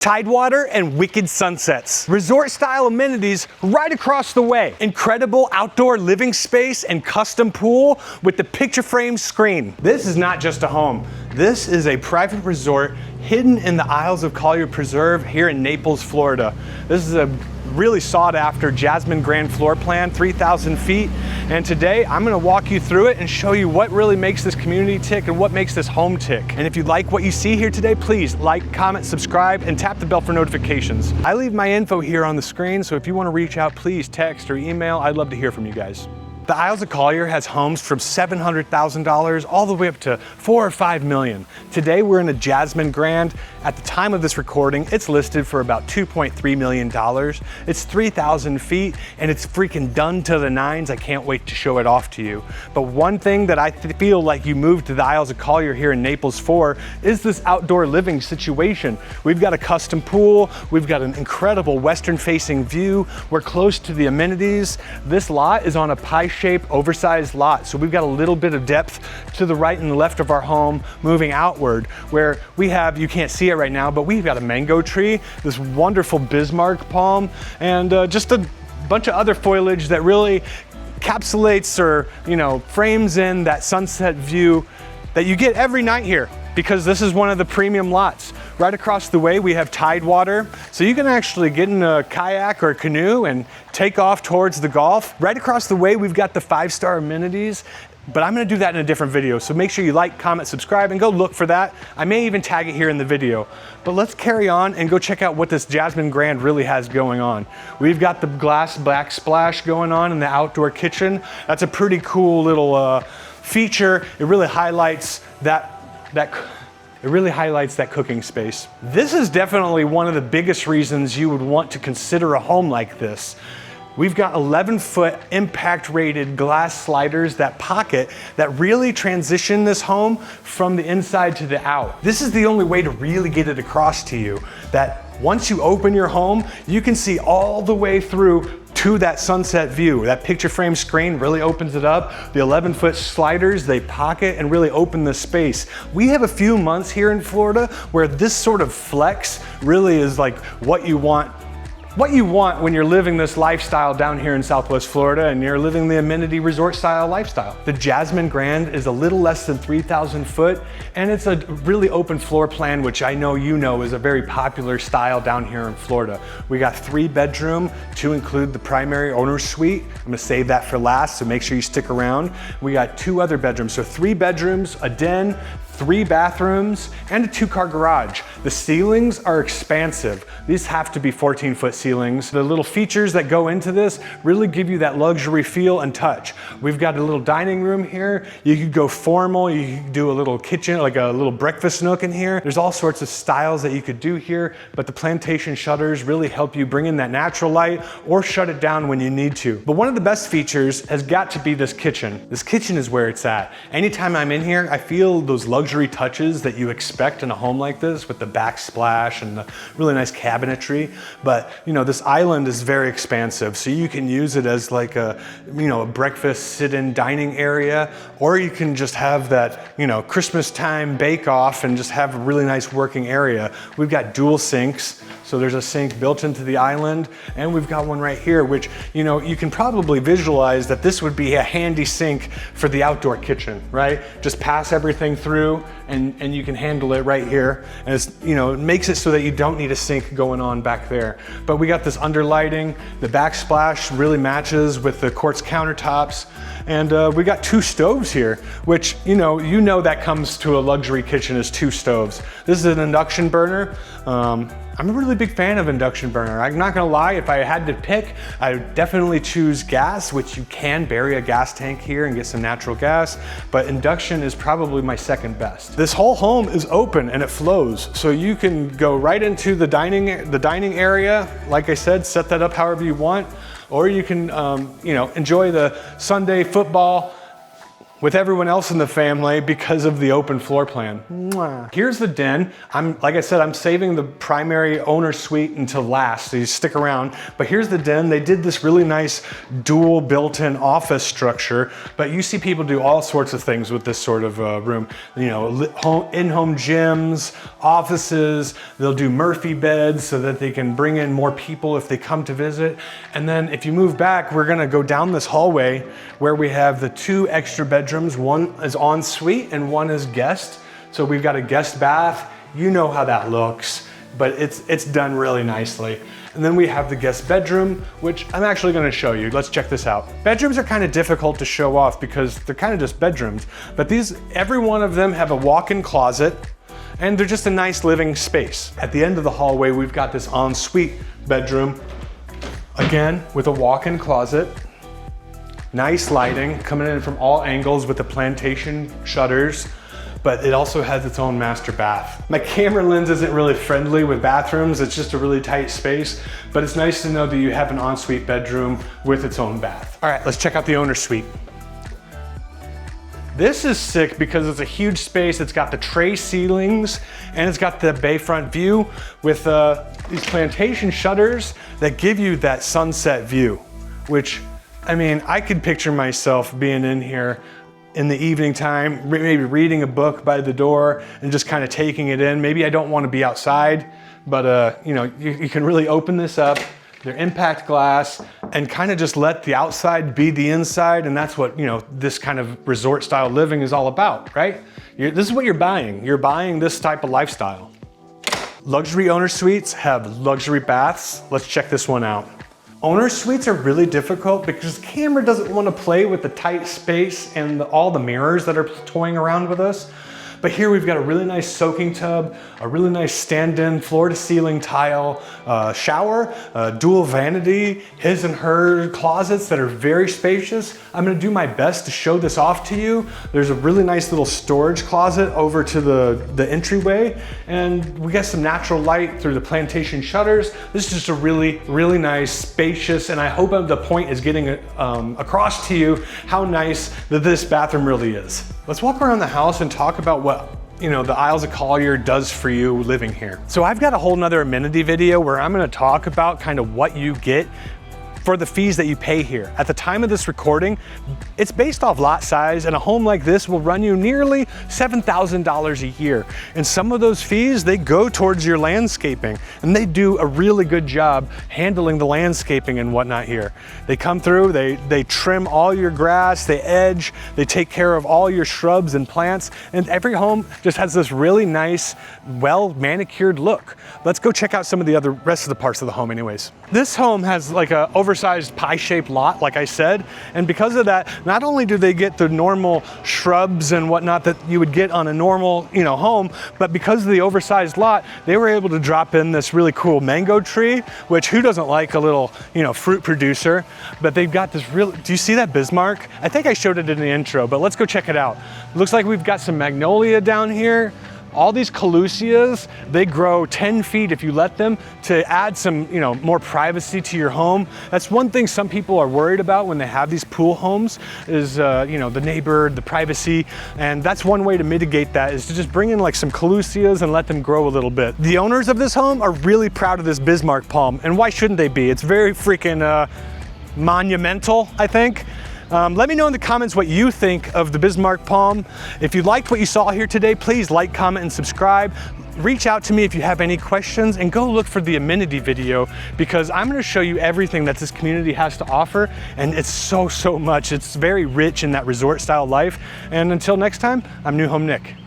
Tidewater and wicked sunsets. Resort style amenities right across the way. Incredible outdoor living space and custom pool with the picture frame screen. This is not just a home. This is a private resort hidden in the Isles of Collier Preserve here in Naples, Florida. This is a really sought after Jasmine Grande floor plan, 3,000 feet. And today I'm gonna walk you through it and show you what really makes this community tick and what makes this home tick. And if you like what you see here today, please like, comment, subscribe, and tap the bell for notifications. I leave my info here on the screen, so if you wanna reach out, please text or email. I'd love to hear from you guys. The Isles of Collier has homes from $700,000 all the way up to $4 or $5 million. Today we're in a Jasmine Grande. At the time of this recording, it's listed for about $2.3 million. It's 3,000 feet and it's freaking done to the nines. I can't wait to show it off to you. But one thing that I feel like you moved to the Isles of Collier here in Naples for is this outdoor living situation. We've got a custom pool. We've got an incredible western facing view. We're close to the amenities. This lot is on a pie-shaped, oversized lot. So we've got a little bit of depth to the right and the left of our home moving outward, where we have, you can't see it right now, but we've got a mango tree, this wonderful Bismarck palm, and just a bunch of other foliage that really encapsulates or, frames in that sunset view that you get every night here, because this is one of the premium lots. Right across the way, we have Tidewater, so you can actually get in a kayak or a canoe and take off towards the Gulf. Right across the way, we've got the 5-star amenities, but I'm gonna do that in a different video, so make sure you like, comment, subscribe, and go look for that. I may even tag it here in the video. But let's carry on and go check out what this Jasmine Grande really has going on. We've got the glass backsplash going on in the outdoor kitchen. That's a pretty cool little feature. It really highlights that cooking space. This is definitely one of the biggest reasons you would want to consider a home like this. We've got 11-foot impact-rated glass sliders that pocket that really transition this home from the inside to the out. This is the only way to really get it across to you, that once you open your home, you can see all the way through to that sunset view. That picture frame screen really opens it up. The 11-foot sliders, they pocket and really open the space. We have a few months here in Florida where this sort of flex really is like what you want when you're living this lifestyle down here in Southwest Florida and you're living the amenity resort style lifestyle. The Jasmine Grande is a little less than 3,000 foot, and it's a really open floor plan, which I know you know is a very popular style down here in Florida. We got 3 bedroom to include the primary owner's suite. I'm gonna save that for last, so make sure you stick around. We got 2 other bedrooms, so 3 bedrooms, a den, 3 bathrooms, and a 2-car garage. The ceilings are expansive. These have to be 14-foot ceilings. The little features that go into this really give you that luxury feel and touch. We've got a little dining room here. You could go formal. You could do a little kitchen, like a little breakfast nook in here. There's all sorts of styles that you could do here, but the plantation shutters really help you bring in that natural light or shut it down when you need to. But one of the best features has got to be this kitchen. This kitchen is where it's at. Anytime I'm in here, I feel those luxury touches that you expect in a home like this, with the backsplash and the really nice cabinetry. But this island is very expansive, so you can use it as like a breakfast sit-in dining area, or you can just have that Christmas time bake-off and just have a really nice working area. We've got dual sinks, so there's a sink built into the island, and we've got one right here, which you can probably visualize that this would be a handy sink for the outdoor kitchen, right? Just pass everything through and you can handle it right here. And it's, it makes it so that you don't need a sink going on back there. But we got this underlighting. The backsplash really matches with the quartz countertops. And we got 2 stoves here, which that comes to a luxury kitchen is 2 stoves. This is an induction burner. I'm a really big fan of induction burner. I'm not gonna lie, if I had to pick, I would definitely choose gas, which you can bury a gas tank here and get some natural gas, but induction is probably my second best. This whole home is open and it flows, so you can go right into the dining area. Like I said, set that up however you want, or you can enjoy the Sunday football with everyone else in the family because of the open floor plan. Mwah. Here's the den. Like I said, I'm saving the primary owner suite until last, so you stick around. But here's the den. They did this really nice dual built-in office structure, but you see people do all sorts of things with this sort of room. You know, in-home gyms, offices. They'll do Murphy beds so that they can bring in more people if they come to visit. And then if you move back, we're gonna go down this hallway where we have the 2 extra bedrooms. One is en suite and one is guest. So we've got a guest bath. You know how that looks, but it's done really nicely. And then we have the guest bedroom, which I'm actually gonna show you. Let's check this out. Bedrooms are kind of difficult to show off because they're kind of just bedrooms, but every one of them have a walk-in closet and they're just a nice living space. At the end of the hallway, we've got this en suite bedroom, again, with a walk-in closet. Nice lighting coming in from all angles with the plantation shutters, but it also has its own master bath. My camera lens isn't really friendly with bathrooms. It's just a really tight space, but it's nice to know that you have an ensuite bedroom with its own bath. All right, let's check out the owner suite. This is sick because it's a huge space. It's got the tray ceilings and it's got the bayfront view with these plantation shutters that give you that sunset view, which, I mean, I could picture myself being in here in the evening time, maybe reading a book by the door and just kind of taking it in. Maybe I don't want to be outside, but you know, you can really open this up. They're impact glass and kind of just let the outside be the inside. And that's what, you know, this kind of resort style living is all about, right? This is what you're buying. You're buying this type of lifestyle. Luxury owner suites have luxury baths. Let's check this one out. Owner suites are really difficult because the camera doesn't want to play with the tight space and all the mirrors that are toying around with us. But here we've got a really nice soaking tub, a really nice stand-in floor to ceiling tile shower, dual vanity, his and her closets that are very spacious. I'm gonna do my best to show this off to you. There's a really nice little storage closet over to the entryway, and we got some natural light through the plantation shutters. This is just a really, really nice, spacious, and I hope the point is getting across to you how nice that this bathroom really is. Let's walk around the house and talk about what, you know, the Isles of Collier does for you living here. So I've got a whole nother amenity video where I'm gonna talk about kind of what you get for the fees that you pay here. At the time of this recording, it's based off lot size, and a home like this will run you nearly $7,000 a year. And some of those fees, they go towards your landscaping, and they do a really good job handling the landscaping and whatnot here. They come through, they trim all your grass, they edge, they take care of all your shrubs and plants, and every home just has this really nice, well manicured look. Let's go check out some of the rest of the parts of the home anyways. This home has like a oversized pie-shaped lot, like I said, and because of that, not only do they get the normal shrubs and whatnot that you would get on a normal, you know, home, but because of the oversized lot, they were able to drop in this really cool mango tree, which who doesn't like a little, you know, fruit producer? But they've got this real, do you see that Bismarck? I think I showed it in the intro, but let's go check it out. Looks like we've got some magnolia down here. All these coleusias, they grow 10 feet if you let them, to add some, you know, more privacy to your home. That's one thing some people are worried about when they have these pool homes is, you know, the neighbor, the privacy. And that's one way to mitigate that, is to just bring in like some coleusias and let them grow a little bit. The owners of this home are really proud of this Bismarck palm. And why shouldn't they be? It's very freaking monumental, I think. Let me know in the comments what you think of the Bismarck palm. If you liked what you saw here today, please like, comment, and subscribe. Reach out to me if you have any questions, and go look for the amenity video, because I'm gonna show you everything that this community has to offer, and it's so much. It's very rich in that resort style life. And until next time, I'm New Home Nick.